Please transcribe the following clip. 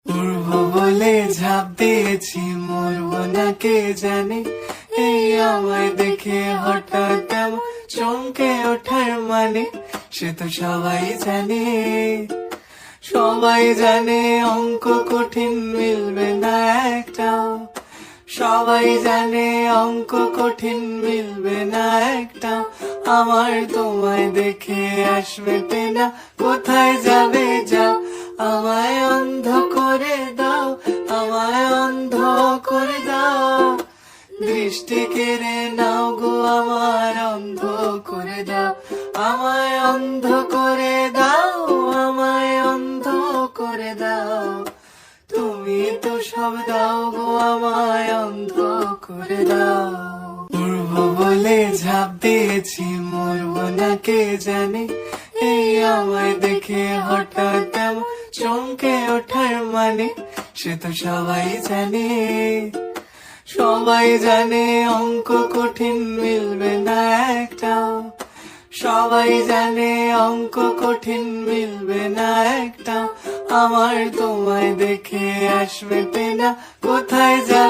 উড়বো বলে ঝাঁপ দিয়েছি, মরবো না কে জানে। এই আমায় দেখে হঠাৎ এমন চমকে ওঠার মানে, সে তো সবাই জানে। সবাই জানে অঙ্ক কঠিন, মিলবে না একটাও। সবাই জানে অঙ্ক কঠিন, মিলবে না একটাও। আমার তোমায় দেখে আসবে না, কোথায় যাবে যাও। আমায় অন্ধ করে দাও, আমায় অন্ধ করে দাও। দৃষ্টি কেড়ে নাও গো, আমার অন্ধ করে দাও। আমায় অন্ধ করে দাও, আমায় অন্ধ করে দাও। তুমি তো সব দাও গো, আমায় অন্ধ করে দাও। উড়বো বলে ঝাঁপ দিয়েছি, মরবো না কে জানে। এই আমায় দেখে হঠাৎ এমন চমকে ওঠার মানে, সে তো সবাই জানে। সবাই জানে অঙ্ক কঠিন, মিলবে না একটাও। সবাই জানে অঙ্ক কঠিন, মিলবে না একটাও। আমার তোমায় দেখে আসবে না, কোথায় যাবে।